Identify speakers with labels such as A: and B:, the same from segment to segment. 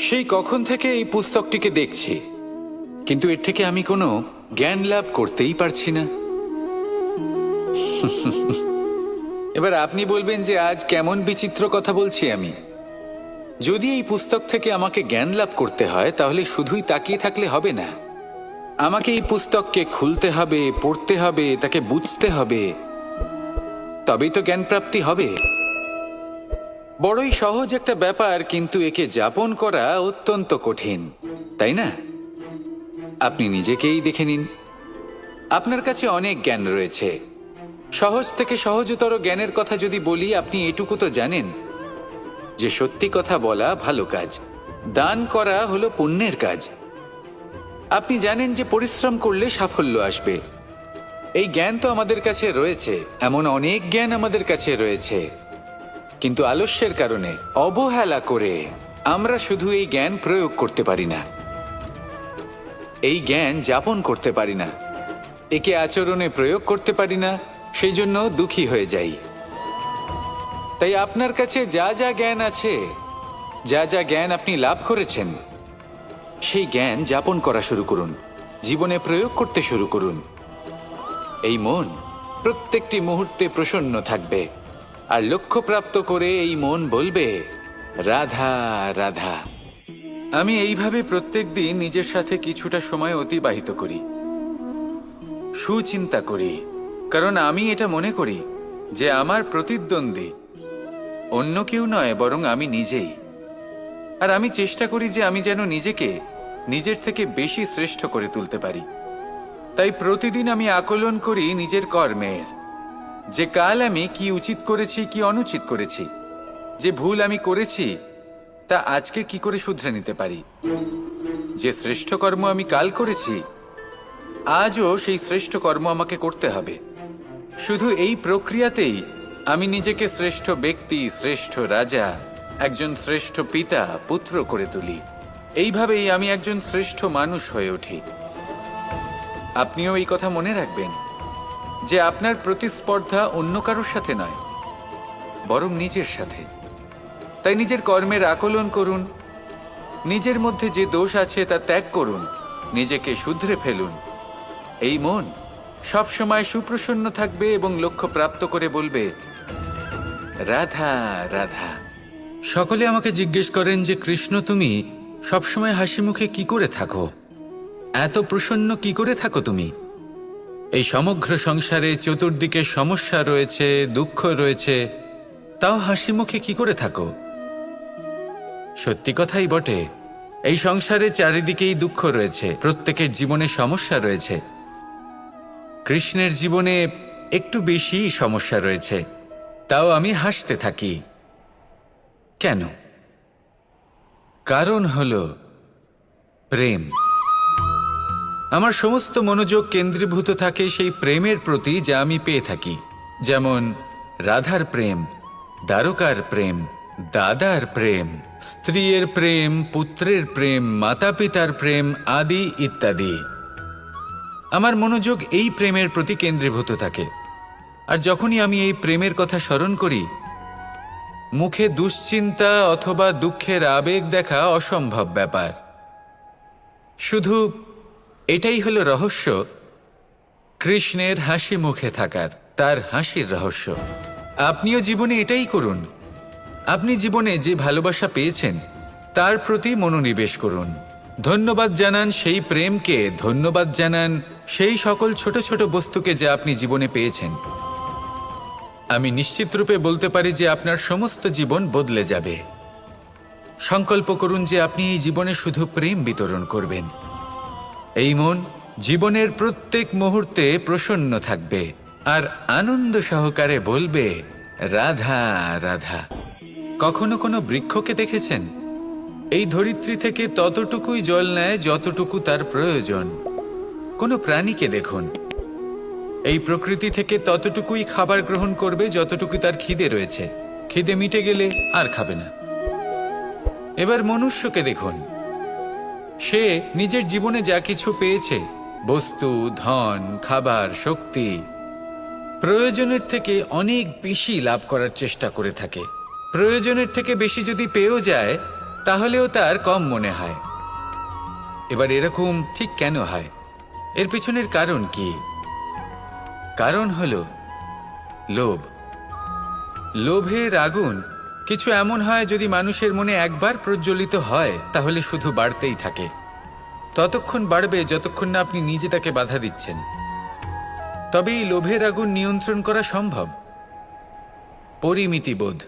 A: সেই কখন থেকে এই পুস্তকটিকে দেখছি, কিন্তু এর থেকে আমি কোনো জ্ঞান লাভ করতেই পারছি না। এবার আপনি বলবেন যে আজ কেমন বিচিত্র কথা বলছি আমি। যদি এই পুস্তক থেকে আমাকে জ্ঞান লাভ করতে হয়, তাহলে শুধুই তাকিয়ে থাকলে হবে না। আমাকে এই পুস্তককে খুলতে হবে, পড়তে হবে, তাকে বুঝতে হবে, তবেই তো জ্ঞান প্রাপ্তি হবে। বড়ই সহজ একটা ব্যাপার, কিন্তু একে যাপন করা অত্যন্ত কঠিন, তাই না? আপনি নিজেকেই দেখে নিন। আপনার কাছে অনেক জ্ঞান রয়েছে। সহজ থেকে সহজতর জ্ঞানের কথা যদি বলি, আপনি এটুকু তো জানেন যে সত্যি কথা বলা ভালো কাজ, দান করা হলো পুণ্যের কাজ। আপনি জানেন যে পরিশ্রম করলে সাফল্য আসবে। এই জ্ঞান তো আমাদের কাছে রয়েছে, এমন অনেক জ্ঞান আমাদের কাছে রয়েছে, কিন্তু আলস্যের কারণে, অবহেলা করে আমরা শুধু এই জ্ঞান প্রয়োগ করতে পারি না, এই জ্ঞান যাপন করতে পারি না, একে আচরণে প্রয়োগ করতে পারি না, সেই জন্য দুঃখী হয়ে যাই। তাই আপনার কাছে যা যা জ্ঞান আছে, যা যা জ্ঞান আপনি লাভ করেছেন, সেই জ্ঞান যাপন করা শুরু করুন, জীবনে প্রয়োগ করতে শুরু করুন। এই মন প্রত্যেকটি মুহূর্তে প্রসন্ন থাকবে, আর লক্ষ্যপ্রাপ্ত করে এই মন বলবে, রাধা রাধা। আমি এইভাবে প্রত্যেক দিন নিজের সাথে কিছুটা সময় অতিবাহিত করি, সুচিন্তা করি, কারণ আমি এটা মনে করি যে আমার প্রতিদ্বন্দ্বী অন্য কেউ নয়, বরং আমি নিজেই। আর আমি চেষ্টা করি যে আমি যেন নিজেকে নিজের থেকে বেশি শ্রেষ্ঠ করে তুলতে পারি। তাই প্রতিদিন আমি আকলন করি নিজের কর্মের, যে কাল আমি কি উচিত করেছি, কি অনুচিত করেছি, যে ভুল আমি করেছি তা আজকে কি করে শুধরে নিতে পারি। যে শ্রেষ্ঠ কর্ম আমি কাল করেছি, আজও সেই শ্রেষ্ঠ কর্ম আমাকে করতে হবে। শুধু এই প্রক্রিয়াতেই আমি নিজেকে শ্রেষ্ঠ ব্যক্তি, শ্রেষ্ঠ রাজা, একজন শ্রেষ্ঠ পিতা, পুত্র করে তুলি। এইভাবেই আমি একজন শ্রেষ্ঠ মানুষ হয়ে উঠি। আপনিও এই কথা মনে রাখবেন যে আপনার প্রতিস্পর্ধা অন্য কারোর সাথে নয়, বরং নিজের সাথে। তাই নিজের কর্মের আকলন করুন, নিজের মধ্যে যে দোষ আছে তা ত্যাগ করুন, নিজেকে শুধরে ফেলুন। এই মন সবসময় সুপ্রসন্ন থাকবে এবং লক্ষ্য প্রাপ্ত করে বলবে, রাধা রাধা। সকলে আমাকে জিজ্ঞেস করেন যে কৃষ্ণ, তুমি সবসময় হাসি মুখে কি করে থাকো, এত প্রসন্ন কি করে থাকো তুমি? এই সমগ্র সংসারে চতুর্দিকে সমস্যা রয়েছে, দুঃখ রয়েছে, তাও হাসি মুখে কি করে থাকো? সত্যি কথাই বটে, এই সংসারে চারিদিকেই দুঃখ রয়েছে, প্রত্যেকের জীবনে সমস্যা রয়েছে। কৃষ্ণের জীবনে একটু বেশি সমস্যা রয়েছে, তাও আমি হাসতে থাকি। কেন? কারণ হলো প্রেম। আমার সমস্ত মনোযোগ কেন্দ্রীভূত থাকে সেই প্রেমের প্রতি যা আমি পেয়ে থাকি। যেমন রাধার প্রেম, দ্বারকার প্রেম, দাদার প্রেম, স্ত্রীর প্রেম, পুত্রের প্রেম, মাতা পিতার প্রেম আদি ইত্যাদি। আমার মনোযোগ এই প্রেমের প্রতি কেন্দ্রীভূত থাকে। আর যখনই আমি এই প্রেমের কথা স্মরণ করি, মুখে দুশ্চিন্তা অথবা দুঃখের আবেগ দেখা অসম্ভব ব্যাপার। শুধু এটাই হলো রহস্য কৃষ্ণের হাসি মুখে থাকার, তার হাসির রহস্য। আপনিও জীবনে এটাই করুন। আপনি জীবনে যে ভালোবাসা পেয়েছেন তার প্রতি মনোনিবেশ করুন। ধন্যবাদ জানান সেই প্রেমকে, ধন্যবাদ জানান সেই সকল ছোট ছোট বস্তুকে যা আপনি জীবনে পেয়েছেন। আমি নিশ্চিত রূপে বলতে পারি যে আপনার সমস্ত জীবন বদলে যাবে। সংকল্প করুন যে আপনি এই জীবনে শুধু প্রেম বিতরণ করবেন। এই মন জীবনের প্রত্যেক মুহূর্তে প্রসন্ন থাকবে আর আনন্দ সহকারে বলবে, রাধা রাধা। কখনো কোনো বৃক্ষকে দেখেছেন? এই ধরিত্রী থেকে ততটুকুই জল নেয় যতটুকু তার প্রয়োজন। কোনো প্রাণীকে দেখুন, এই প্রকৃতি থেকে ততটুকুই খাবার গ্রহণ করবে যতটুকু তার খিদে রয়েছে। খিদে মিটে গেলে আর খাবে না। এবার মনুষ্যকে দেখুন, সে নিজের জীবনে যা কিছু পেয়েছে, বস্তু, ধন, খাবার, শক্তি, প্রয়োজনের থেকে অনেক বেশি লাভ করার চেষ্টা করে থাকে। প্রয়োজনের থেকে বেশি যদি পেয়েও যায়, তাহলেও তার কম মনে হয়। এবার এরকম ঠিক কেন হয়? এর পিছনের কারণ কি? কারণ হলো লোভ। লোভের আগুন কিছু এমন হয়, যদি মানুষের মনে একবার প্রজ্বলিত হয় তাহলে শুধু বাড়তেই থাকে। ততক্ষণ বাড়বে যতক্ষণ না আপনি নিজে তাকে বাধা দিচ্ছেন। তবে এই লোভের আগুন নিয়ন্ত্রণ করা সম্ভব। পরিমিতিবোধ,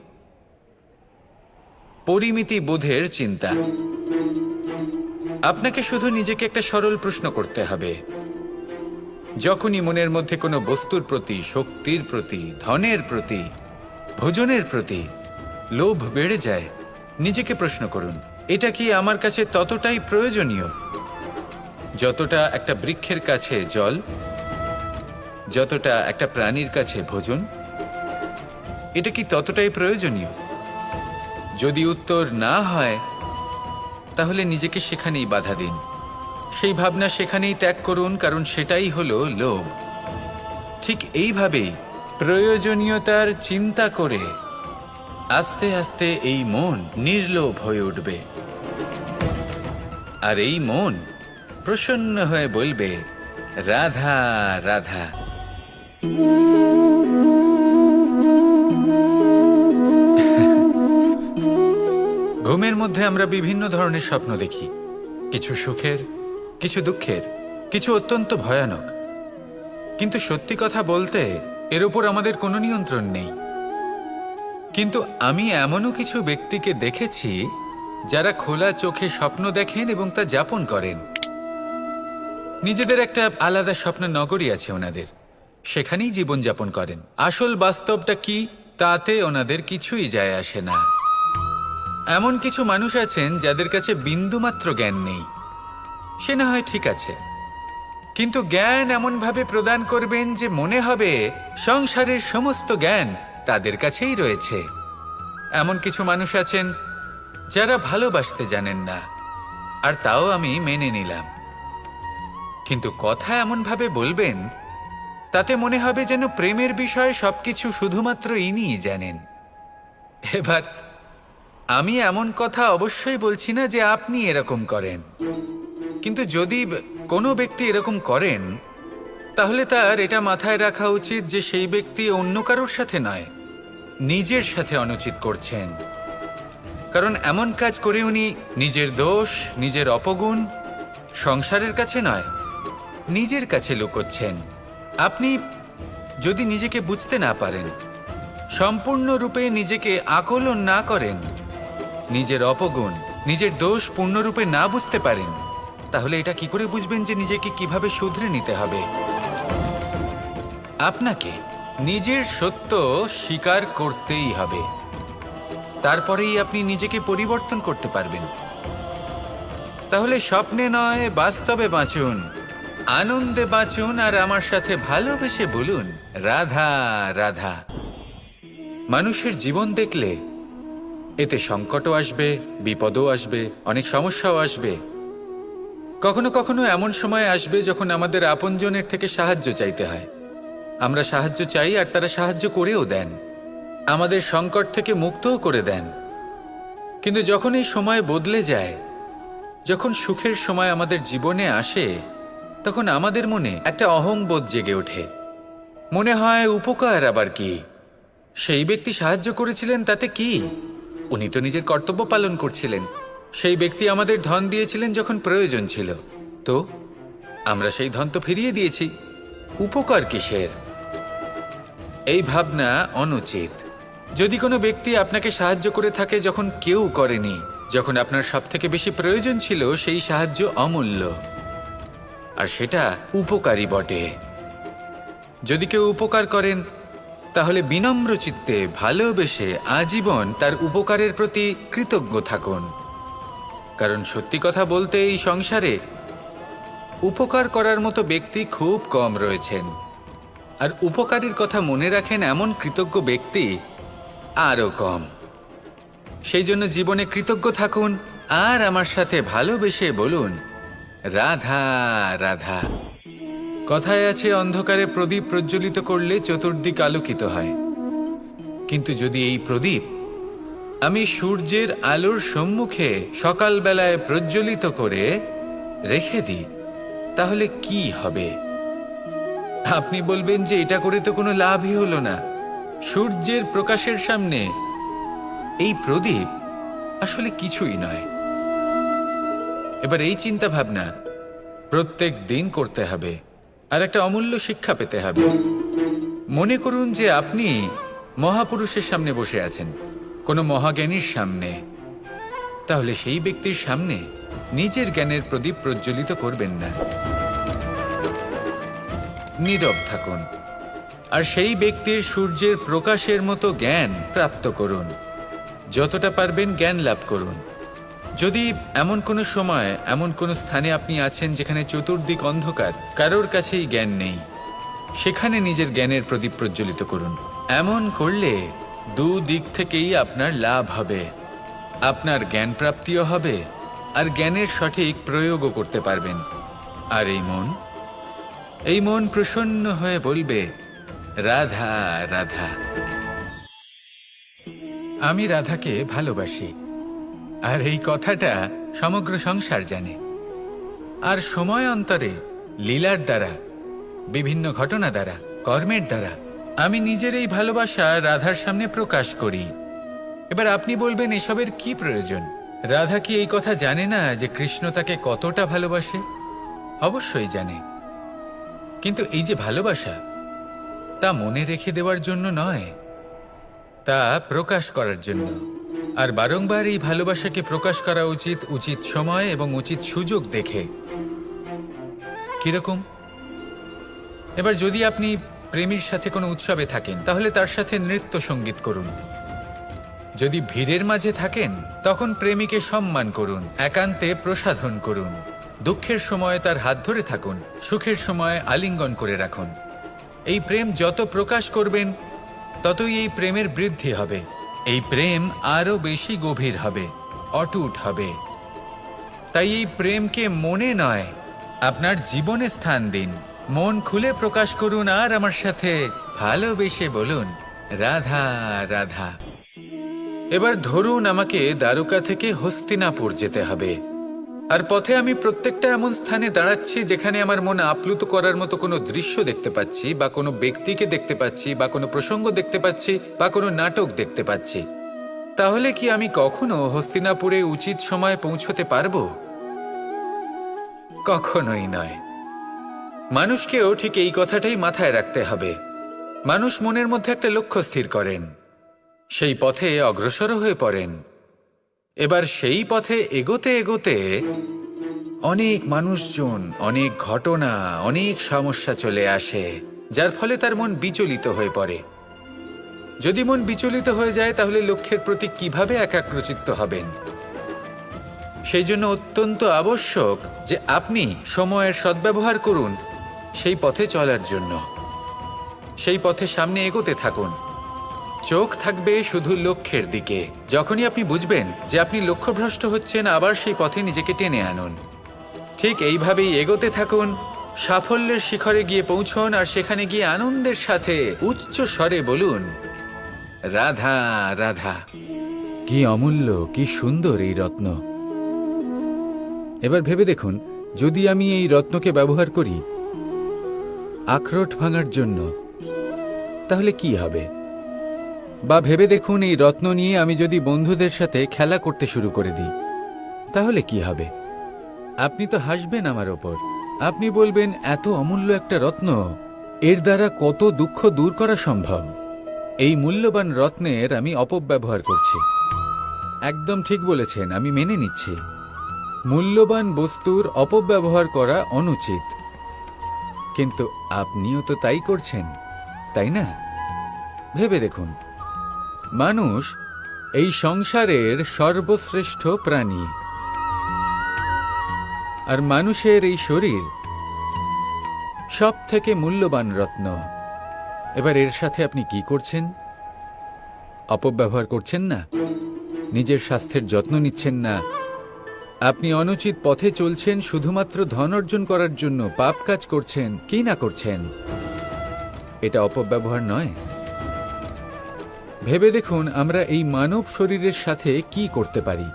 A: পরিমিতিবোধের চিন্তা। আপনাকে শুধু নিজেকে একটা সরল প্রশ্ন করতে হবে। যখনই মনের মধ্যে কোনো বস্তুর প্রতি, শক্তির প্রতি, ধনের প্রতি, ভোজনের প্রতি লোভ বেড়ে যায়, নিজেকে প্রশ্ন করুন, এটা কি আমার কাছে ততটাই প্রয়োজনীয় যতটা একটা বৃক্ষের কাছে জল, যতটা একটা প্রাণীর কাছে ভোজন? এটা কি ততটাই প্রয়োজনীয়? যদি উত্তর না হয়, তাহলে নিজেকে সেখানেই বাধা দিন, সেই ভাবনা সেখানেই ত্যাগ করুন, কারণ সেটাই হলো লোভ। ঠিক এইভাবেই প্রয়োজনীয়তার চিন্তা করে আস্তে আস্তে এই মন নির্লোভ হয়ে উঠবে, আর এই মন প্রসন্ন হয়ে বলবে, রাধা রাধা। ঘুমের মধ্যে আমরা বিভিন্ন ধরনের স্বপ্ন দেখি, কিছু সুখের, কিছু দুঃখের, কিছু অত্যন্ত ভয়ানক। কিন্তু সত্যি কথা বলতে এর উপর আমাদের কোনো নিয়ন্ত্রণ নেই। কিন্তু আমি এমনও কিছু ব্যক্তিকে দেখেছি যারা খোলা চোখে স্বপ্ন দেখেন এবং তা যাপন করেন। নিজেদের একটা আলাদা স্বপ্নের নগরী আছে ওনাদের, সেখানেই জীবনযাপন করেন। আসল বাস্তবটা কি তাতে ওনাদের কিছুই যায় আসে না। এমন কিছু মানুষ আছেন যাদের কাছে বিন্দুমাত্র জ্ঞান নেই, সে না হয় ঠিক আছে, কিন্তু জ্ঞান এমনভাবে প্রদান করবেন যে মনে হবে সংসারের সমস্ত জ্ঞান তাদের কাছেই রয়েছে। এমন কিছু মানুষ আছেন যারা ভালোবাসতে জানেন না, আর তাও আমি মেনে নিলাম, কিন্তু কথা এমনভাবে বলবেন তাতে মনে হবে যেন প্রেমের বিষয়ে সবকিছু শুধুমাত্র ইনিই জানেন। এবার আমি এমন কথা অবশ্যই বলছি না যে আপনি এরকম করেন, কিন্তু যদি কোনো ব্যক্তি এরকম করেন তাহলে তার এটা মাথায় রাখা উচিত যে সেই ব্যক্তি অন্য কারোর সাথে নয়, নিজের সাথে অনুচিত করছেন। কারণ এমন কাজ করে উনি নিজের দোষ, নিজের অপগুণ সংসারের কাছে নয়, নিজের কাছে লুকোচ্ছেন। আপনি যদি নিজেকে বুঝতে না পারেন, সম্পূর্ণরূপে নিজেকে আকলন না করেন, নিজের অপগুণ, নিজের দোষ পূর্ণরূপে না বুঝতে পারেন, তাহলে এটা কি করে বুঝবেন যে নিজেকে কিভাবে শুধরে নিতে হবে? আপনাকে নিজের সত্য স্বীকার করতেই হবে, তারপরেই আপনি নিজেকে পরিবর্তন করতে পারবেন। তাহলে স্বপ্নে নয়, বাস্তবে বাঁচুন, আনন্দে বাঁচুন, আর আমার সাথে ভালোবেসে বলুন, রাধা রাধা। মানুষের জীবন দেখলে এতে সংকটও আসবে, বিপদও আসবে, অনেক সমস্যাও আসবে। কখনো কখনো এমন সময় আসবে যখন আমাদের আপনজনের থেকে সাহায্য চাইতে হয়। আমরা সাহায্য চাই আর তারা সাহায্য করেও দেন, আমাদের সংকট থেকে মুক্তও করে দেন। কিন্তু যখন এই সময় বদলে যায়, যখন সুখের সময় আমাদের জীবনে আসে, তখন আমাদের মনে একটা অহংবোধ জেগে ওঠে। মনে হয় উপকার আবার কি, সেই ব্যক্তি সাহায্য করেছিলেন তাতে কি, উনি তো নিজের কর্তব্য পালন করছিলেন। সেই ব্যক্তি আমাদের ধন দিয়েছিলেন যখন প্রয়োজন ছিল, তো আমরা সেই ধন তো ফিরিয়ে দিয়েছি, উপকার কিসের? এই ভাবনা অনুচিত। যদি কোনো ব্যক্তি আপনাকে সাহায্য করে থাকে যখন কেউ করেনি, যখন আপনার সবথেকে বেশি প্রয়োজন ছিল, সেই সাহায্য অমূল্য, আর সেটা উপকারী বটে। যদি কেউ উপকার করেন তাহলে বিনম্র চিত্তে ভালোবেসে আজীবন তার উপকারের প্রতি কৃতজ্ঞ থাকুন। কারণ সত্যি কথা বলতে এই সংসারে উপকার করার মতো ব্যক্তি খুব কম রয়েছেন, আর উপকারীর কথা মনে রাখেন এমন কৃতজ্ঞ ব্যক্তি আরও কম। সেই জন্য জীবনে কৃতজ্ঞ থাকুন, আর আমার সাথে ভালোবেসে বলুন, রাধা রাধা। কথায় আছে, অন্ধকারে প্রদীপ প্রজ্বলিত করলে চতুর্দিক আলোকিত হয়, কিন্তু যদি এই প্রদীপ আমি সূর্যের আলোর সম্মুখে সকালবেলায় প্রজ্বলিত করে রেখে দিই, তাহলে কি হবে? আপনি বলবেন যে এটা করে তো কোনো লাভই হলো না। সূর্যের প্রকাশের সামনে এই প্রদীপ আসলে কিছুই নয়। এবার এই চিন্তা ভাবনা প্রত্যেক দিন করতে হবে, আর একটা অমূল্য শিক্ষা পেতে হবে। মনে করুন যে আপনি মহাপুরুষের সামনে বসে আছেন, কোনো মহাজ্ঞানীর সামনে। তাহলে সেই ব্যক্তির সামনে নিজের জ্ঞানের প্রদীপ প্রজ্বলিত করবেন না, নীরব থাকুন, আর সেই ব্যক্তির সূর্যের প্রকাশের মতো জ্ঞান প্রাপ্ত করুন। যতটা পারবেন জ্ঞান লাভ করুন। যদি এমন কোনো সময় এমন কোনো স্থানে আপনি আছেন যেখানে চতুর্দিক অন্ধকার, কারোর কাছেই জ্ঞান নেই, সেখানে নিজের জ্ঞানের প্রদীপ প্রজ্বলিত করুন। এমন করলে দুদিক থেকেই আপনার লাভ হবে। আপনার জ্ঞান প্রাপ্তিও হবে, আর জ্ঞানের সঠিক প্রয়োগও করতে পারবেন। আর এই মন প্রসন্ন হয়ে বলবে, রাধা রাধা। আমি রাধাকে ভালোবাসি, আর এই কথাটা সমগ্র সংসার জানে। আর সময় অন্তরে লীলার দ্বারা, বিভিন্ন ঘটনা দ্বারা, কর্মের দ্বারা আমি নিজের এই ভালোবাসা রাধার সামনে প্রকাশ করি। এবার আপনি বলবেন, এসবের কি প্রয়োজন? রাধা কি এই কথা জানে না যে কৃষ্ণ তাকে কতটা ভালোবাসে? অবশ্যই জানে, কিন্তু এই যে ভালোবাসা, তা মনে রেখে দেওয়ার জন্য নয়, তা প্রকাশ করার জন্য। আর বারংবার এই ভালোবাসাকে প্রকাশ করা উচিত, উচিত সময় এবং উচিত সুযোগ দেখে। কিরকম? এবার যদি আপনি প্রেমীর সাথে কোনো উৎসবে থাকেন, তাহলে তার সাথে নৃত্য সঙ্গীত করুন। যদি ভিড়ের মাঝে থাকেন, তখন প্রেমীকে সম্মান করুন, একান্তে প্রসাধন করুন। দুঃখের সময় তার হাত ধরে থাকুন, সুখের সময় আলিঙ্গন করে রাখুন। এই প্রেম যত প্রকাশ করবেন, ততই এই প্রেমের বৃদ্ধি হবে। এই প্রেম আরো বেশি গভীর হবে, অটুট হবে। তাই এই প্রেমকে মনে নয়, আপনার জীবনে স্থান দিন। মন খুলে প্রকাশ করুন, আর আমার সাথে ভালোবেসে বলুন, রাধা রাধা। এবার ধরুন আমাকে দ্বারকা থেকে হস্তিনাপুর যেতে হবে, আর পথে আমি প্রত্যেকটা এমন স্থানে দাঁড়াচ্ছি যেখানে আমার মন আপ্লুত করার মতো কোনো দৃশ্য দেখতে পাচ্ছি, বা কোনো ব্যক্তিকে দেখতে পাচ্ছি, বা কোনো প্রসঙ্গ দেখতে পাচ্ছি, বা কোনো নাটক দেখতে পাচ্ছি। তাহলে কি আমি কখনো হস্তিনাপুরে উচিত সময়ে পৌঁছতে পারবো? কখনোই নয়। মানুষকেও ঠিক এই কথাটাই মাথায় রাখতে হবে। মানুষ মনের মধ্যে একটা লক্ষ্য স্থির করেন, সেই পথে অগ্রসর হয়ে পড়েন। এবার সেই পথে এগোতে এগোতে অনেক মানুষজন, অনেক ঘটনা, অনেক সমস্যা চলে আসে, যার ফলে তার মন বিচলিত হয়ে পড়ে। যদি মন বিচলিত হয়ে যায়, তাহলে লক্ষ্যের প্রতি কিভাবে একাগ্রচিত্ত হবেন? সেই জন্য অত্যন্ত আবশ্যক যে আপনি সময়ের সদ্ব্যবহার করুন সেই পথে চলার জন্য। সেই পথে সামনে এগোতে থাকুন, চোখ থাকবে শুধু লক্ষ্যের দিকে। যখনই আপনি বুঝবেন যে আপনি লক্ষ্যভ্রষ্ট হচ্ছেন, আবার সেই পথে নিজেকে টেনে আনুন। ঠিক এইভাবেই এগোতে থাকুন, সাফল্যের শিখরে গিয়ে পৌঁছন, আর সেখানে গিয়ে আনন্দের সাথে উচ্চ স্বরে বলুন, রাধা রাধা। কি অমূল্য, কি সুন্দর এই রত্ন! এবার ভেবে দেখুন, যদি আমি এই রত্নকে ব্যবহার করি আখরোট ভাঙার জন্য, তাহলে কি হবে? বা ভেবে দেখুন, এই রত্ন নিয়ে আমি যদি বন্ধুদের সাথে খেলা করতে শুরু করে দিই, তাহলে কি হবে? আপনি তো হাসবেন আমার ওপর। আপনি বলবেন, এত অমূল্য একটা রত্ন, এর দ্বারা কত দুঃখ দূর করা সম্ভব। এই মূল্যবান রত্নের আমি অপব্যবহার করছি। একদম ঠিক বলেছেন, আমি মেনে নিচ্ছি। মূল্যবান বস্তুর অপব্যবহার করা অনুচিত, কিন্তু আপনিও তো তাই করছেন, তাই না? ভেবে দেখুন, মানুষ এই সংসারের সর্বশ্রেষ্ঠ প্রাণী, আর মানুষের এই শরীর সব থেকে মূল্যবান রত্ন। এবার এর সাথে আপনি কি করছেন? অপব্যবহার করছেন না, নিজের স্বাস্থ্যের যত্ন নিচ্ছেন না, আপনি অনুচিত পথে চলছেন শুধুমাত্র ধন অর্জন করার জন্য, পাপ কাজ করছেন। কি না করছেন? এটা অপব্যবহার নয়? ভেবে দেখুন আমরা এই মানব শরীরের সাথে কি করতে পারি।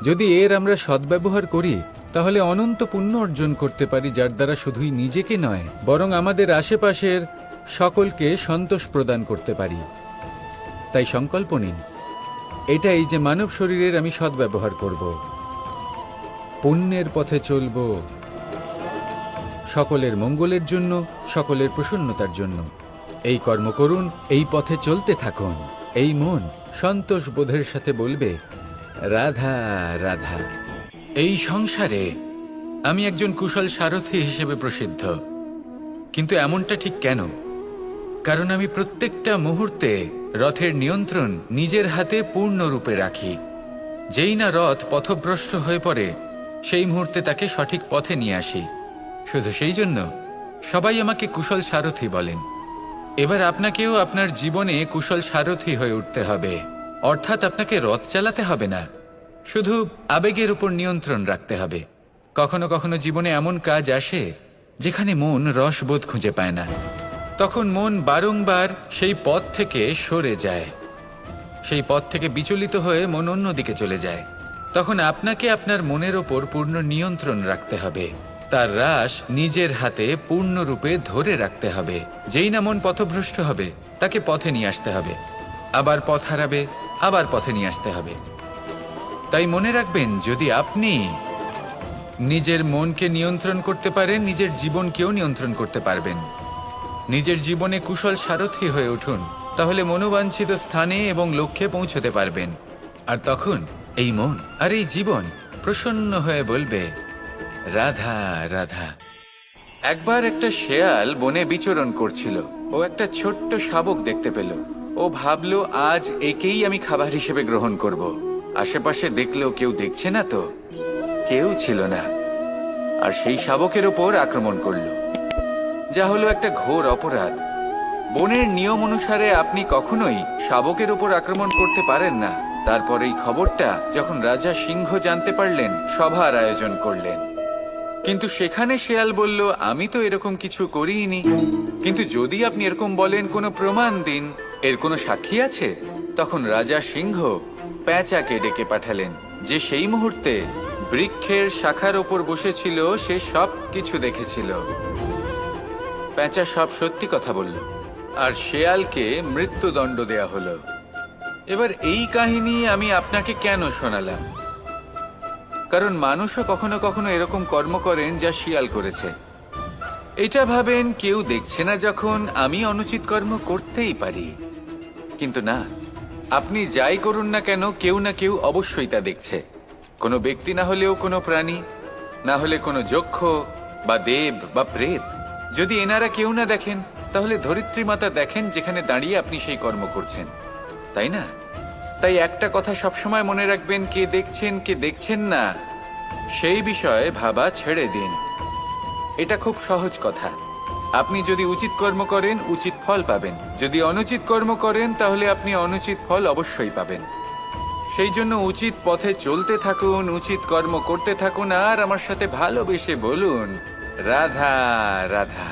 A: যদি এর আমরা সদ্ব্যবহার করি তাহলে অনন্ত পুণ্য অর্জন করতে পারি, যার দ্বারা শুধুই নিজেকে নয় বরং আমাদের আশেপাশের সকলকে সন্তোষ প্রদান করতে পারি। তাই সংকল্প নিন এটাই যে মানব শরীরের আমি সদ্ব্যবহার করব, পুণ্যের পথে চলব, সকলের মঙ্গলের জন্য, সকলের প্রসন্নতার জন্য। এই কর্ম করুন, এই পথে চলতে থাকুন। এই মন সন্তোষ বোধের সাথে বলবে, রাধা রাধা। এই সংসারে আমি একজন কুশল সারথি হিসেবে প্রসিদ্ধ, কিন্তু এমনটা ঠিক কেন? কারণ আমি প্রত্যেকটা মুহূর্তে রথের নিয়ন্ত্রণ নিজের হাতে পূর্ণরূপে রাখি। যেই না রথ পথভ্রষ্ট হয়ে পড়ে সেই মুহূর্তে তাকে সঠিক পথে নিয়ে আসি। শুধু সেই জন্য সবাই আমাকে কুশল সারথি বলেন। এবার আপনাকেও আপনার জীবনে কুশল সারথি হয়ে উঠতে হবে, অর্থাৎ আপনাকে রথ চালাতে হবে না, শুধু আবেগের উপর নিয়ন্ত্রণ রাখতে হবে। কখনো কখনো জীবনে এমন কাজ আসে যেখানে মন রসবোধ খুঁজে পায় না, তখন মন বারংবার সেই পথ থেকে সরে যায়, সেই পথ থেকে বিচলিত হয়ে মন অন্যদিকে চলে যায়। তখন আপনাকে আপনার মনের ওপর পূর্ণ নিয়ন্ত্রণ রাখতে হবে, তার রাশ নিজের হাতে পূর্ণরূপে ধরে রাখতে হবে। যেই না মন পথভ্রষ্ট হবে তাকে পথে নিয়ে আসতে হবে, আবার পথ হারাবে, আবার পথে নিয়ে আসতে হবে। তাই মনে রাখবেন, যদি আপনি নিজের মনকে নিয়ন্ত্রণ করতে পারেন, নিজের জীবনকেও নিয়ন্ত্রণ করতে পারবেন। নিজের জীবনে কুশল সারথি হয়ে উঠুন, তাহলে মনোবাঞ্ছিত স্থানে এবং লক্ষ্যে পৌঁছতে পারবেন। আর তখন এই মন আর এই জীবন প্রসন্ন হয়ে বলবে, রাধা রাধা। একবার একটা শেয়াল বনে বিচরণ করছিল। ও একটা ছোট্ট শাবক দেখতে পেল। ও ভাবলো, আজ একেই আমি খাবার হিসেবে গ্রহণ করব। আশেপাশে দেখলো কেউ দেখছে না, তো কেউ ছিল না, আর সেই শাবকের ওপর আক্রমণ করলো, যা হলো একটা ঘোর অপরাধ। বনের নিয়ম অনুসারে আপনি কখনোই শাবকের ওপর আক্রমণ করতে পারেন না। তারপর এই খবরটা যখন রাজা সিংহ জানতে পারলেন, সভার আয়োজন করলেন। কিন্তু সেখানে শেয়াল বলল, আমি তো এরকম কিছু করিনি। কিন্তু যদি আপনি এরকম বলেন, কোনো প্রমাণ দিন, এর কোনো সাক্ষী আছে? তখন রাজা সিংহ পেঁচাকে ডেকে পাঠালেন, যে সেই মুহূর্তে বৃক্ষের শাখার ওপর বসেছিল, সে সব কিছু দেখেছিল। পেঁচা সব সত্যি কথা বলল, আর শেয়ালকে মৃত্যুদণ্ড দেয়া হলো। এবার এই কাহিনী আমি আপনাকে কেন শোনালাম? কারণ মানুষও কখনো কখনো এরকম কর্ম করেন যা শিয়াল করেছে। এটা ভাবেন কেউ দেখছে না, যখন আমি অনুচিত কর্ম করতেই পারি। কিন্তু না, আপনি যাই করুন না কেন, কেউ না কেউ অবশ্যই তা দেখছে। কোনো ব্যক্তি না হলেও কোনো প্রাণী, না হলে কোনো যক্ষ বা দেব বা প্রেত। যদি এনারা কেউ না দেখেন, তাহলে ধরিত্রী মাতা দেখেন, যেখানে দাঁড়িয়ে আপনি সেই কর্ম করছেন, তাই না? তাই একটা কথা সবসময় মনে রাখবেন, কে দেখছেন কে দেখছেন না সেই বিষয়ে ভাবা ছেড়ে দিন। এটা খুব সহজ কথা। আপনি যদি উচিত কর্ম করেন, উচিত ফল পাবেন। যদি অনুচিত কর্ম করেন, তাহলে আপনি অনুচিত ফল অবশ্যই পাবেন। সেই জন্য উচিত পথে চলতে থাকুন, উচিত কর্ম করতে থাকুন, আর আমার সাথে ভালোবেসে বলুন, রাধা রাধা।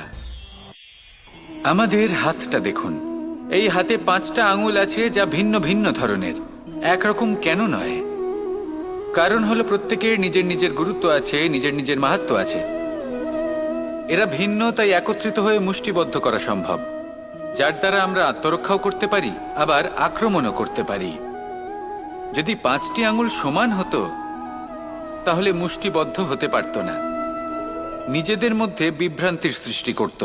A: আমাদের হাতটা দেখুন। এই হাতে 5টা আঙুল আছে, যা ভিন্ন ভিন্ন ধরনের, একরকম কেন নয়? কারণ হলো প্রত্যেকের নিজের নিজের গুরুত্ব আছে, নিজের নিজের মাহাত্ম্য আছে। এরা ভিন্ন, তাই একত্রিত হয়ে মুষ্টিবদ্ধ করা সম্ভব, যার দ্বারা আমরা আত্মরক্ষাও করতে পারি, আবার আক্রমণও করতে পারি। যদি 5টি আঙুল সমান হতো, তাহলে মুষ্টিবদ্ধ হতে পারত না, নিজেদের মধ্যে বিভ্রান্তির সৃষ্টি করত।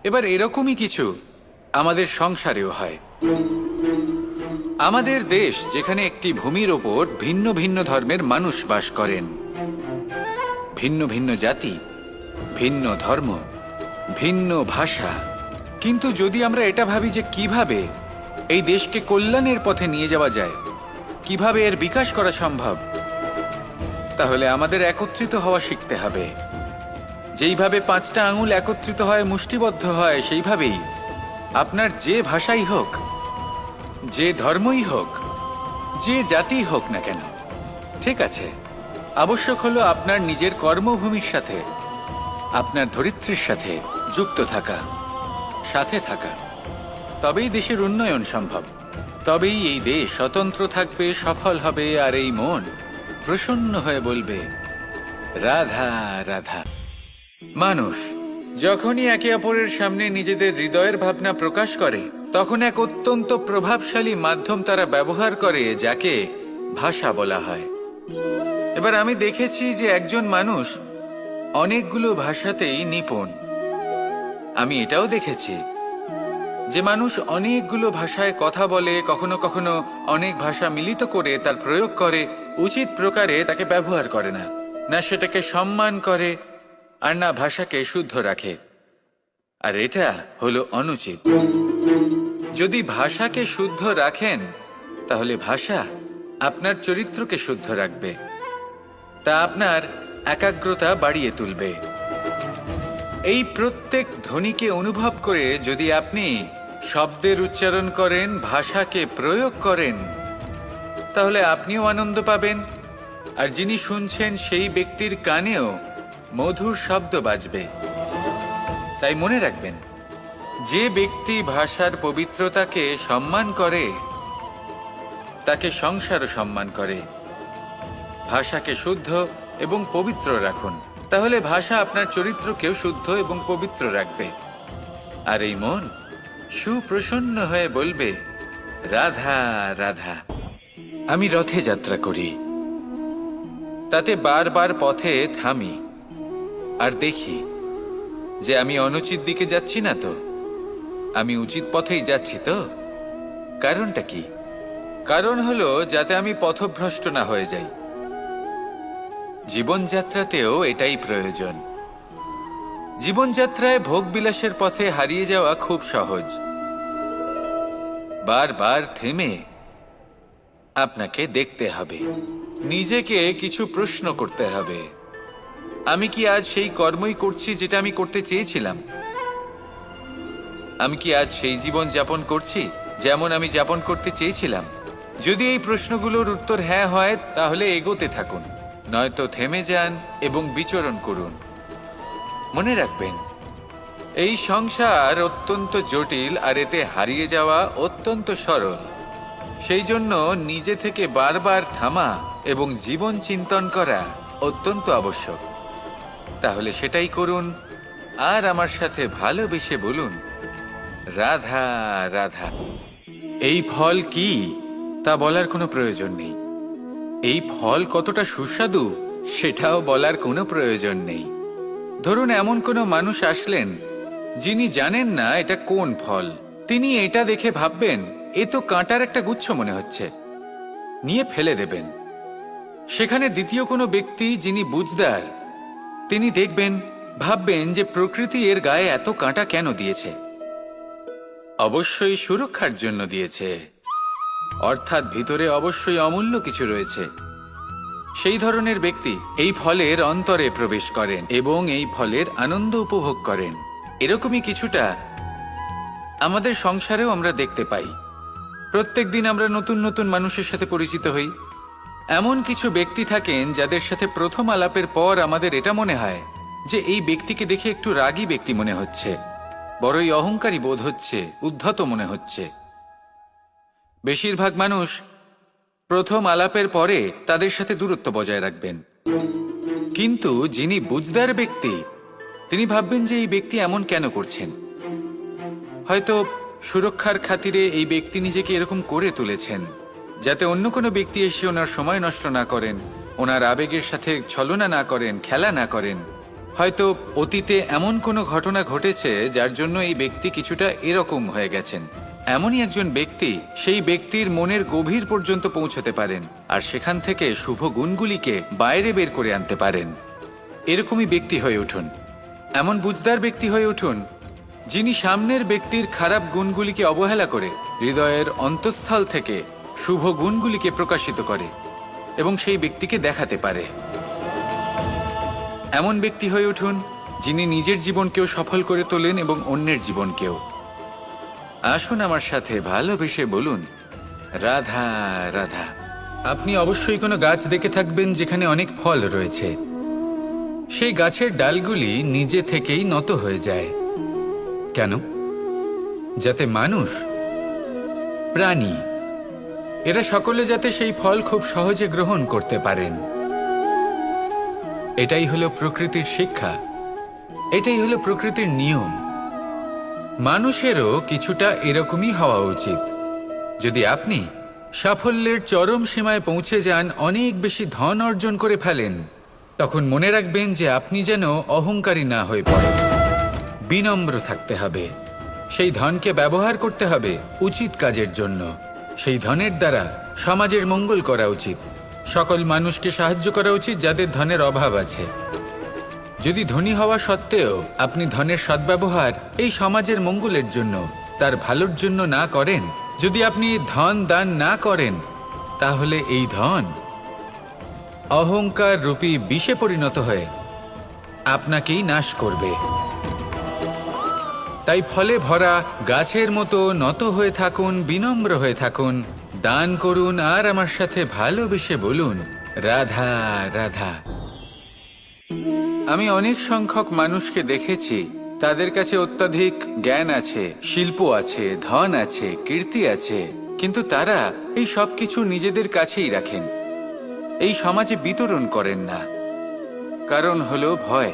A: এবার এরকমই কিছু আমাদের সংসারেও হয়। আমাদের দেশ, যেখানে একটি ভূমির ওপর ভিন্ন ভিন্ন ধর্মের মানুষ বাস করেন, ভিন্ন ভিন্ন জাতি, ভিন্ন ধর্ম, ভিন্ন ভাষা। কিন্তু যদি আমরা এটা ভাবি যে কিভাবে এই দেশকে কল্যাণের পথে নিয়ে যাওয়া যায়, কিভাবে এর বিকাশ করা সম্ভব, তাহলে আমাদের একত্রিত হওয়া শিখতে হবে। যেইভাবে 5টা আঙুল একত্রিত হয়, মুষ্টিবদ্ধ হয়, সেইভাবেই আপনার যে ভাষাই হোক, যে ধর্মই হোক, যে জাতি হোক না কেন, ঠিক আছে, আবশ্যক হলো আপনার নিজের কর্মভূমির সাথে, আপনার ধরিত্রীর সাথে যুক্ত থাকা, সাথে থাকা। তবেই দেশের উন্নয়ন সম্ভব। তবেই এই দেশ স্বতন্ত্র থাকবে, সফল হবে, আর এই মন প্রসন্ন হয়ে বলবে রাধা রাধা। মানুষ যখনই একে অপরের সামনে নিজেদের হৃদয়ের ভাবনা প্রকাশ করে, তখন এক অত্যন্ত প্রভাবশালী মাধ্যম তারা ব্যবহার করে, যাকে ভাষা বলা হয়। এবার আমি দেখেছি যে একজন মানুষ অনেকগুলো ভাষাতেই নিপুণ। আমি এটাও দেখেছি যে মানুষ অনেকগুলো ভাষায় কথা বলে, কখনো কখনো অনেক ভাষা মিলিত করে তার প্রয়োগ করে, উচিত প্রকারে তাকে ব্যবহার করে না, না সেটাকে সম্মান করে, আর না ভাষাকে শুদ্ধ রাখে। আর এটা হলো অনুচিত। যদি ভাষাকে শুদ্ধ রাখেন, তাহলে ভাষা আপনার চরিত্রকে শুদ্ধ রাখবে, তা আপনার একাগ্রতা বাড়িয়ে তুলবে। এই প্রত্যেক ধ্বনিকে অনুভব করে যদি আপনি শব্দের উচ্চারণ করেন, ভাষাকে প্রয়োগ করেন, তাহলে আপনিও আনন্দ পাবেন, আর যিনি শুনছেন সেই ব্যক্তির কানেও মধুর শব্দ বাজবে। তাই মনে রাখবেন, যে ব্যক্তি ভাষার পবিত্রতাকে সম্মান করে, তাকে সংসারও সম্মান করে। ভাষাকে শুদ্ধ এবং পবিত্র রাখুন, তাহলে ভাষা আপনার চরিত্রকেও শুদ্ধ এবং পবিত্র রাখবে, আর এই মন সুপ্রসন্ন হয়ে বলবে রাধা রাধা। আমি রথে যাত্রা করি, তাতে বারবার পথে থামি আর দেখি যে আমি অনুচিত দিকে যাচ্ছি না তো, আমি উচিত পথেই যাচ্ছি তো। কারণটা কি? কারণ হলো যাতে আমি পথভ্রষ্ট না হয়ে যাই। জীবনযাত্রাতেও এটাই প্রয়োজন। জীবনযাত্রায় ভোগবিলাসের পথে হারিয়ে যাওয়া খুব সহজ। বারবার থেমে আপনাকে দেখতে হবে, নিজেকে কিছু প্রশ্ন করতে হবে। আমি কি আজ সেই কর্মই করছি যেটা আমি করতে চেয়েছিলাম? আমি কি আজ সেই জীবন যাপন করছি যেমন আমি যাপন করতে চেয়েছিলাম? যদি এই প্রশ্নগুলোর উত্তর হ্যাঁ হয়, তাহলে এগোতে থাকুন, নয়তো থেমে যান এবং বিচরণ করুন। মনে রাখবেন, এই সংসার অত্যন্ত জটিল, আর এতে হারিয়ে যাওয়া অত্যন্ত সরল। সেই জন্য নিজে থেকে বারবার থামা এবং জীবন চিন্তন করা অত্যন্ত আবশ্যক। তাহলে সেটাই করুন, আর আমার সাথে ভালোবেসে বলুন রাধা রাধা। এই ফল কি তা বলার কোনো প্রয়োজন নেই, এই ফল কতটা সুস্বাদু সেটাও বলার কোনো প্রয়োজন নেই। ধরুন এমন কোনো মানুষ আসলেন যিনি জানেন না এটা কোন ফল। তিনি এটা দেখে ভাববেন এ তো কাঁটার একটা গুচ্ছ মনে হচ্ছে, নিয়ে ফেলে দেবেন। সেখানে দ্বিতীয় কোনো ব্যক্তি যিনি বুঝদার, তিনি দেখবেন, ভাববেন যে প্রকৃতি এর গায়ে এত কাঁটা কেন দিয়েছে? অবশ্যই সুরক্ষার জন্য দিয়েছে, অর্থাৎ ভিতরে অবশ্যই অমূল্য কিছু রয়েছে। সেই ধরনের ব্যক্তি এই ফলের অন্তরে প্রবেশ করেন এবং এই ফলের আনন্দ উপভোগ করেন। এরকমই কিছুটা আমাদের সংসারেও আমরা দেখতে পাই। প্রত্যেকদিন আমরা নতুন নতুন মানুষের সাথে পরিচিত হই। এমন কিছু ব্যক্তি থাকেন যাদের সাথে প্রথম আলাপের পর আমাদের এটা মনে হয় যে এই ব্যক্তিকে দেখে একটু রাগী ব্যক্তি মনে হচ্ছে, বড়ই অহংকারী বোধ হচ্ছে, উদ্ধত মনে হচ্ছে। বেশিরভাগ মানুষ প্রথম আলাপের পরে তাদের সাথে দূরত্ব বজায় রাখবেন, কিন্তু যিনি বুঝদার ব্যক্তি তিনি ভাববেন যে এই ব্যক্তি এমন কেন করছেন। হয়তো সুরক্ষার খাতিরে এই ব্যক্তি নিজেকে এরকম করে তুলেছেন যাতে অন্য কোনো ব্যক্তি এসে ওনার সময় নষ্ট না করেন, ওনার আবেগের সাথে ছলনা না করেন, খেলা না করেন। হয়তো অতীতে এমন কোনো ঘটনা ঘটেছে যার জন্য এই ব্যক্তি কিছুটা এরকম হয়ে গেছেন। এমনই একজন ব্যক্তি সেই ব্যক্তির মনের গভীর পর্যন্ত পৌঁছতে পারেন, আর সেখান থেকে শুভ গুণগুলিকে বাইরে বের করে আনতে পারেন। এরকমই ব্যক্তি হয়ে উঠুন, এমন বুঝদার ব্যক্তি হয়ে উঠুন যিনি সামনের ব্যক্তির খারাপ গুণগুলিকে অবহেলা করে হৃদয়ের অন্তঃস্থল থেকে শুভ গুণগুলিকে প্রকাশিত করে এবং সেই ব্যক্তিকে দেখাতে পারে। এমন ব্যক্তি হয়ে উঠুন যিনি নিজের জীবনকেও সফল করে তোলেন এবং অন্যের জীবনকেও। আসুন আমার সাথে ভালোবেসে বলুন রাধা রাধা। আপনি অবশ্যই কোনো গাছ দেখে থাকবেন যেখানে অনেক ফল রয়েছে। সেই গাছের ডালগুলি নিজে থেকেই নত হয়ে যায়। কেন? যাতে মানুষ, প্রাণী এরা সকলে যাতে সেই ফল খুব সহজে গ্রহণ করতে পারেন। এটাই হলো প্রকৃতির শিক্ষা, এটাই হলো প্রকৃতির নিয়ম। মানুষেরও কিছুটা এরকমই হওয়া উচিত। যদি আপনি সাফল্যের চরম সীমায় পৌঁছে যান, অনেক বেশি ধন অর্জন করে ফেলেন, তখন মনে রাখবেন যে আপনি যেন অহংকারী না হয়ে পড়েন। বিনম্র থাকতে হবে। সেই ধনকে ব্যবহার করতে হবে উচিত কাজের জন্য। সেই ধনের দ্বারা সমাজের মঙ্গল করা উচিত। সকল মানুষকে সাহায্য করা উচিত যাদের ধনের অভাব আছে। যদি ধনী হওয়া সত্ত্বেও আপনি ধনের সদ্ব্যবহার এই সমাজের মঙ্গলের জন্য, তার ভালোর জন্য না করেন, যদি আপনি ধন দান না করেন, তাহলে এই ধন অহংকার রূপী বিষে পরিণত হয়ে আপনাকেই নাশ করবে। তাই ফলে ভরা গাছের মতো নত হয়ে থাকুন, বিনম্র হয়ে থাকুন, দান করুন, আর আমার সাথে ভালোবেসে বলুন, রাধা রাধা। আমি অনেক সংখ্যক মানুষকে দেখেছি, তাদের কাছে অত্যাধিক জ্ঞান আছে, শিল্প আছে, ধন আছে, কীর্তি আছে, কিন্তু তারা এই সব কিছু নিজেদের কাছেই রাখেন, এই সমাজে বিতরণ করেন না। কারণ হলো ভয়।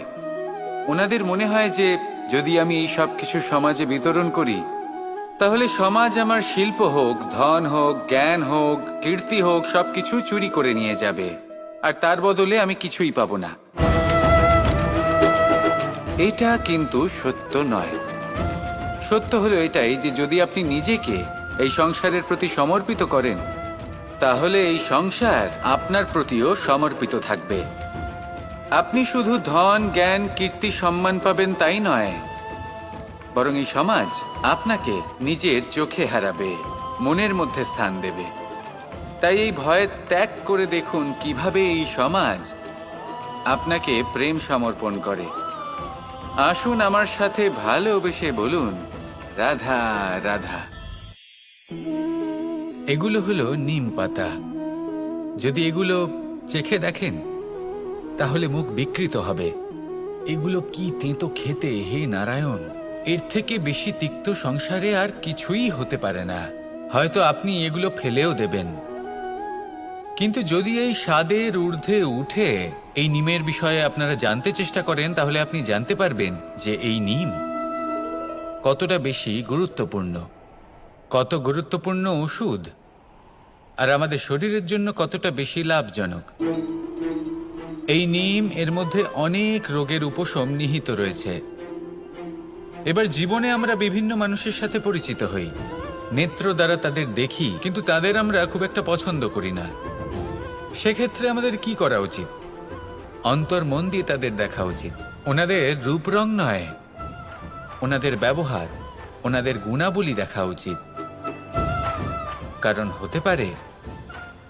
A: ওনাদের মনে হয় যে যদি আমি এই সব কিছু সমাজে বিতরণ করি, তাহলে সমাজ আমার শিল্প হোক, ধন হোক, জ্ঞান হোক, কীর্তি হোক, সবকিছু চুরি করে নিয়ে যাবে, আর তার বদলে আমি কিছুই পাবো না। এটা কিন্তু সত্য নয়। সত্য হলো এটাই যে যদি আপনি নিজেকে এই সংসারের প্রতি সমর্পিত করেন, তাহলে এই সংসার আপনার প্রতিও সমর্পিত থাকবে। আপনি শুধু ধন, জ্ঞান, কীর্তি, সম্মান পাবেন তাই নয়, বরং এই সমাজ আপনাকে নিজের চোখে হারাবে, মনের মধ্যে স্থান দেবে। তাই এই ভয় ত্যাগ করে দেখুন কিভাবে এই সমাজ আপনাকে প্রেম সমর্পণ করে। আসুন আমার সাথে ভালোবেসে বলুন, রাধা রাধা। এগুলো হলো নিম পাতা। যদি এগুলো চেখে দেখেন, তাহলে মুখ বিকৃত হবে। এগুলো কি তেঁতো খেতে, হে নারায়ণ! এর থেকে বেশি তিক্ত সংসারে আর কিছুই হতে পারে না। হয়তো আপনি এগুলো ফেলেও দেবেন, কিন্তু যদি এই স্বাদের ঊর্ধ্বে উঠে এই নিমের বিষয়ে আপনারা জানতে চেষ্টা করেন, তাহলে আপনি জানতে পারবেন যে এই নিম কতটা বেশি গুরুত্বপূর্ণ, কত গুরুত্বপূর্ণ ওষুধ, আর আমাদের শরীরের জন্য কতটা বেশি লাভজনক। এই নিম, এর মধ্যে অনেক রোগের উপশম নিহিত রয়েছে। এবার জীবনে আমরা বিভিন্ন মানুষের সাথে পরিচিত হই, নেত্র দ্বারা তাদের দেখি, কিন্তু তাদের আমরা খুব একটা পছন্দ করি না। সেক্ষেত্রে আমাদের কি করা উচিত? অন্তর মন দিয়ে তাদের দেখা উচিত। ওনাদের রূপ রং নয়, ওনাদের ব্যবহার, ওনাদের গুণাবলী দেখা উচিত। কারণ হতে পারে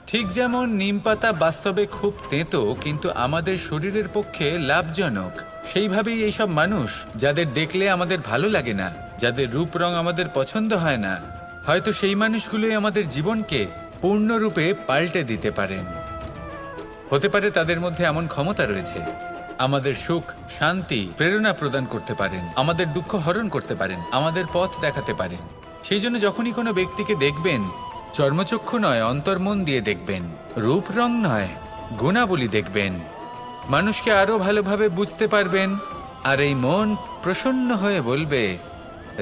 A: ঠিক যেমন নিম পাতা বাস্তবে খুব তেঁতো কিন্তু আমাদের শরীরের পক্ষে লাভজনক, সেইভাবেই এইসব মানুষ যাদের দেখলে আমাদের ভালো লাগে না, যাদের রূপ রং আমাদের পছন্দ হয় না, হয়তো সেই মানুষগুলোই আমাদের জীবনকে পূর্ণরূপে পাল্টে দিতে পারেন। হতে পারে তাদের মধ্যে এমন ক্ষমতা রয়েছে, আমাদের সুখ, শান্তি, প্রেরণা প্রদান করতে পারেন, আমাদের দুঃখ হরণ করতে পারেন, আমাদের পথ দেখাতে পারেন। সেই জন্য যখনই কোনো ব্যক্তিকে দেখবেন, চর্মচক্ষু নয়, অন্তর্মন দিয়ে দেখবেন, রূপ রং নয়, গুণাবলী দেখবেন, মানুষকে আরো ভালোভাবে বুঝতে পারবেন, আর এই মন প্রসন্ন হয়ে বলবে,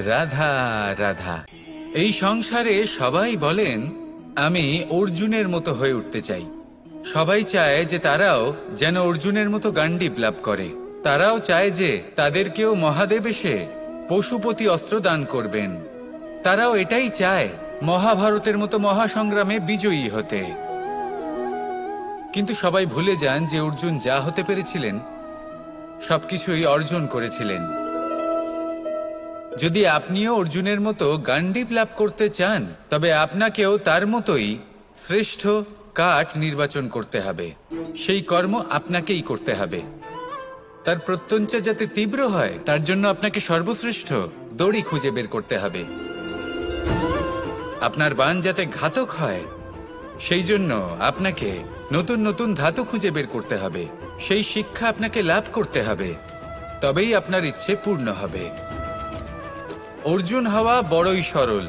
A: রাধা রাধা। এই সংসারে সবাই বলেন, আমি অর্জুনের মতো হয়ে উঠতে চাই। সবাই চায় যে তারাও যেন অর্জুনের মতো গান্ডীব লাভ করে। তারাও চায় যে তাদেরকেও মহাদেব এসে পশুপতি অস্ত্র দান করবেন। তারাও এটাই চায় মহাভারতের মতো মহাসংগ্রামে বিজয়ী হতে। কিন্তু সবাই ভুলে যান যে অর্জুন যা হতে পেরেছিলেন সবকিছুই অর্জন করেছিলেন। যদি আপনিও অর্জুনের মতো গান্ডীব লাভ করতে চান, তবে আপনাকেও তার মতোই শ্রেষ্ঠ কাঠ নির্বাচন করতে হবে। সেই কর্ম আপনাকেই করতে হবে। তার প্রত্যঞ্চা যাতে তীব্র হয়, তার জন্য আপনাকে সর্বশ্রেষ্ঠ দড়ি খুঁজে বের করতে হবে। আপনার বাণ যাতে ঘাতক হয়, সেই জন্য আপনাকে নতুন নতুন ধাতু খুঁজে বের করতে হবে। সেই শিক্ষা আপনাকে লাভ করতে হবে, তবেই আপনার ইচ্ছে পূর্ণ হবে। অর্জুন হওয়া বড়ই সরল,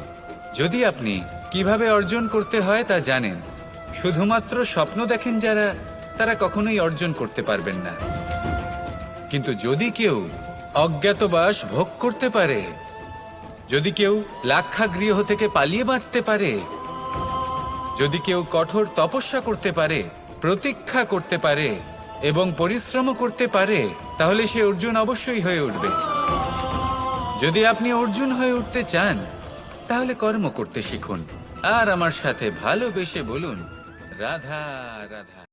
A: যদি আপনি কিভাবে অর্জন করতে হয় তা জানেন। শুধুমাত্র স্বপ্ন দেখেন যারা, তারা কখনোই অর্জন করতে পারবেন না। কিন্তু যদি কেউ অজ্ঞাতবাস ভোগ করতে পারে, যদি কেউ লাক্ষাগৃহ থেকে পালিয়ে বাঁচতে পারে, যদি কেউ কঠোর তপস্যা করতে পারে, প্রতীক্ষা করতে পারে এবং পরিশ্রম করতে পারে, তাহলে সে অর্জুন অবশ্যই হয়ে উঠবে। যদি আপনি অর্জুন হয়ে উঠতে চান, তাহলে কর্ম করতে শিখুন আর আমার সাথে ভালোবেসে বলুন, রাধা রাধা।